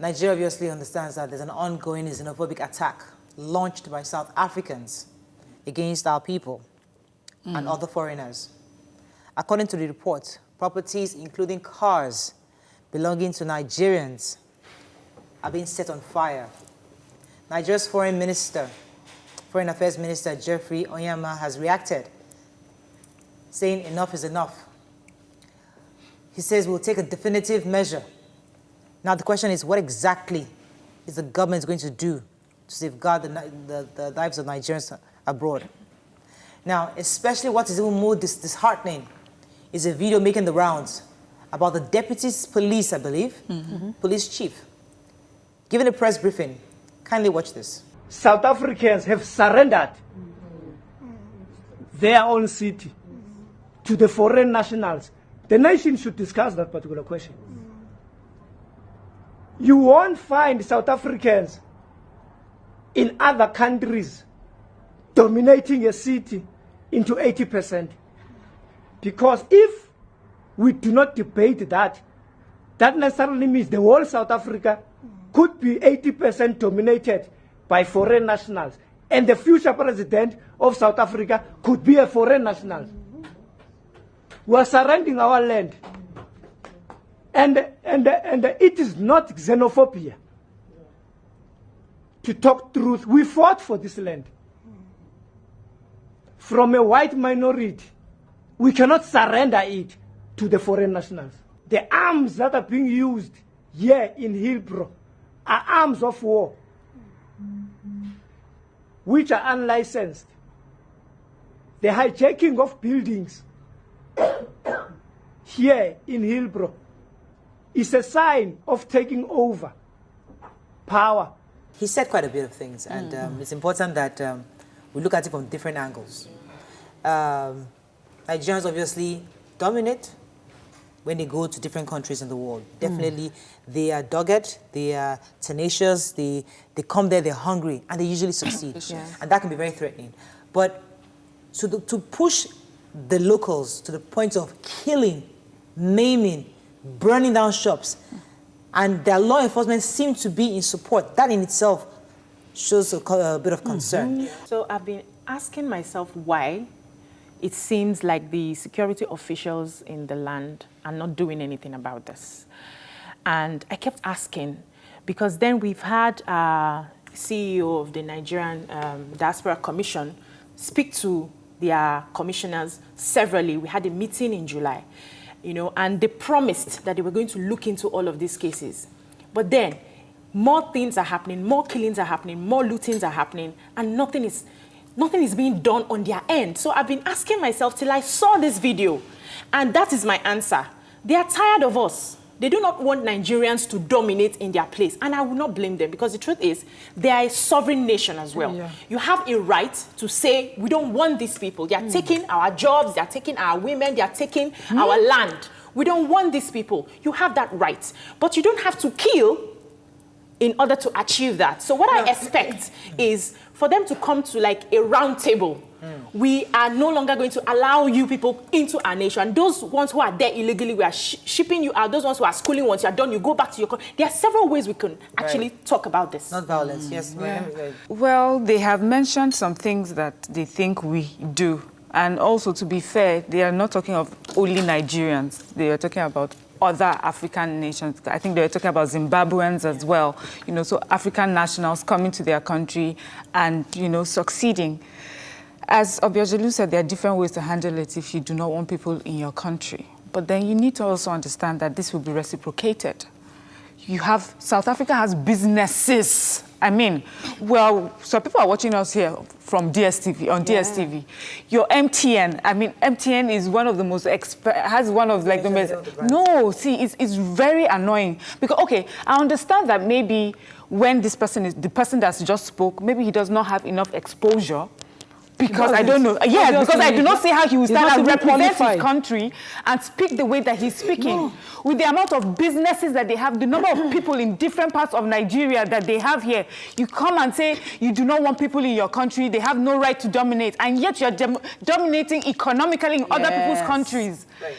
Nigeria obviously understands that there's an ongoing xenophobic attack launched by South Africans against our people and other foreigners. According to the report, properties, including cars belonging to Nigerians, are being set on fire. Nigeria's Foreign Affairs Minister Geoffrey Onyeama has reacted, saying enough is enough. He says we'll take a definitive measure. Now the question is, what exactly is the government going to do to safeguard the lives of Nigerians abroad? Now, especially what is even more disheartening is a video making the rounds about the deputy police, I believe, police chief, giving a press briefing. Kindly watch this. South Africans have surrendered their own city to the foreign nationals. The nation should discuss that particular question. You won't find South Africans in other countries dominating a city into 80%. Because if we do not debate that, that necessarily means the whole South Africa could be 80% dominated by foreign nationals. And the future president of South Africa could be a foreign national. We are surrendering our land. And it is not xenophobia. To talk truth, we fought for this land. From a white minority, we cannot surrender it to the foreign nationals. The arms that are being used here in Hillbrow are arms of war, which are unlicensed. The hijacking of buildings here in Hillbrow is a sign of taking over power. He said quite a bit of things, and it's important that we look at it from different angles. Nigerians obviously dominate when they go to different countries in the world. Definitely, they are dogged, they are tenacious, they come there, they're hungry, and they usually succeed. Yeah. And that can be very threatening. But to push the locals to the point of killing, maiming, burning down shops, and their law enforcement seem to be in support, that in itself shows a bit of concern. So I've been asking myself why it seems like the security officials in the land are not doing anything about this. And I kept asking, because then we've had CEO of the Nigerian Diaspora Commission speak to their commissioners severally. We had a meeting in July, and they promised that they were going to look into all of these cases. But then more things are happening, more killings are happening, more lootings are happening, and nothing is being done on their end. So I've been asking myself till I saw this video, and that is my answer. They are tired of us. They do not want Nigerians to dominate in their place, and I will not blame them, because the truth is, they are a sovereign nation as well. Yeah. You have a right to say, we don't want these people. They are taking our jobs, they are taking our women, they are taking our land. We don't want these people. You have that right. But you don't have to kill in order to achieve that. So what I expect is for them to come to like a round table. We are no longer going to allow you people into our nation. Those ones who are there illegally, we are shipping you out. Those ones who are schooling, once you're done, you go back to your country. There are several ways we can actually talk about this. Not violence, yes. Yeah. Well, they have mentioned some things that they think we do. And also, to be fair, they are not talking of only Nigerians. They are talking about other African nations. I think they were talking about Zimbabweans as well. So African nationals coming to their country and, succeeding. As Obiajelu said, there are different ways to handle it if you do not want people in your country. But then you need to also understand that this will be reciprocated. South Africa has businesses. So people are watching us here from DSTV, on DSTV. Your MTN, MTN is one of the most, has one of like the most, no, see, it's very annoying. Because, okay, I understand that maybe when the person that just spoke, maybe he does not have enough exposure Because I don't know. Yes, Obviously, because I do not see how he will he's stand not and even represent his qualified. country and speak the way that he's speaking. No. With the amount of businesses that they have, the number of people in different parts of Nigeria that they have here, you come and say you do not want people in your country, they have no right to dominate, and yet you're dominating economically in other people's countries. Right.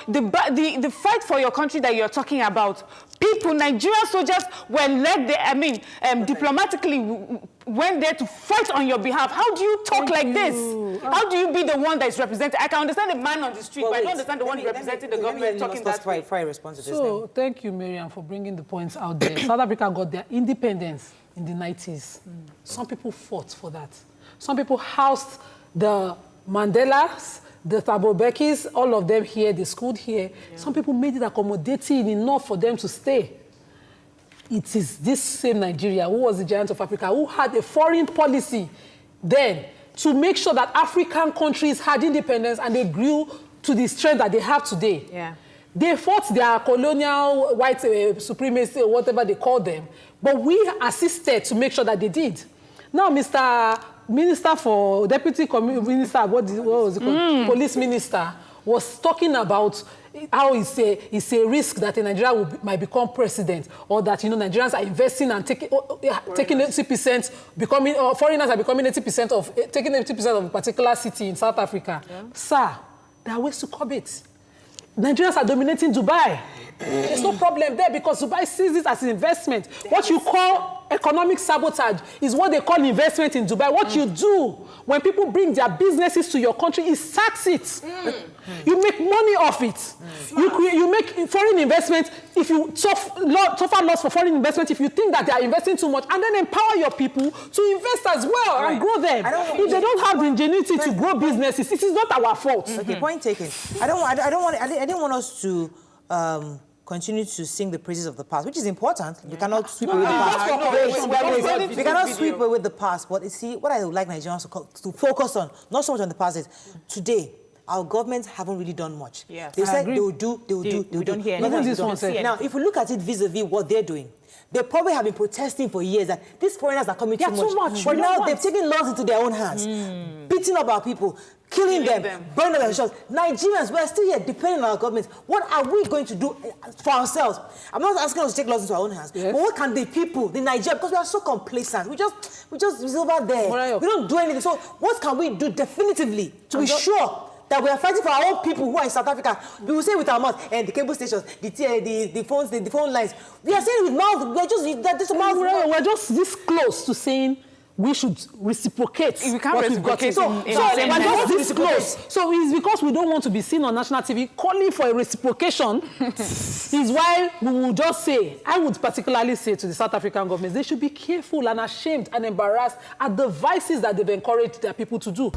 The fight for your country that you're talking about, people, Nigerian soldiers were led there, diplomatically went there to fight on your behalf. How do you talk like this? How do you be the one that is represented? I can understand the man on the street, but I don't understand the one representing the government talking that way. Before I respond to this. So thank you, Miriam, for bringing the points out there. South Africa got their independence in the 90s. Some people fought for that. Some people housed the Mandelas, the Thabo Mbekis, all of them here, they schooled here. Yeah. Some people made it accommodating enough for them to stay. It is this same Nigeria, who was the giant of Africa, who had a foreign policy then to make sure that African countries had independence and they grew to the strength that they have today. Yeah. They fought their colonial white supremacy or whatever they call them, but we assisted to make sure that they did. Now, Mr. Minister for Deputy Minister, what was it called? Police Minister, was talking about how it's a risk that in Nigeria might become president, or that Nigerians are investing and taking 80%, foreigners are becoming 80% of taking 80% of a particular city in South Africa. Yeah. Sir, there are ways to curb it. Nigerians are dominating Dubai. There's no problem there because Dubai sees it as an investment. What you call economic sabotage is what they call investment in Dubai. What you do when people bring their businesses to your country is tax it. You make money off it. You make foreign investment. If you suffer loss for foreign investment, if you think that they are investing too much, and then empower your people to invest as well and grow them. If they don't have the ingenuity to grow businesses, it is not our fault. Okay, point taken. I didn't want us to continue to sing the praises of the past, which is important. We cannot sweep away the past. We cannot sweep away the past. But you see, what I would like Nigerians to focus on, not so much on the past, is today. Our governments haven't really done much. Yes. They said they will do. We don't hear anything. Now, if we look at it vis-a-vis what they're doing, they probably have been protesting for years that these foreigners are coming too much. But now they've taken laws into their own hands, beating up our people, killing them, burning their shops. Nigerians, we are still here depending on our government. What are we going to do for ourselves? I'm not asking us to take laws into our own hands, but what can the people, the Nigerians, because we are so complacent, we just it's over there. We don't do anything. So what can we do definitively to be sure that we are fighting for our own people who are in South Africa? We will say with our mouth, and the cable stations, the phones, the phone lines. We are saying with mouth. We're just this close to saying we should reciprocate. We can't reciprocate. We're just this close. So it's because we don't want to be seen on national TV calling for a reciprocation. Is why we will just say, I would particularly say to the South African government, they should be careful and ashamed and embarrassed at the vices that they've encouraged their people to do.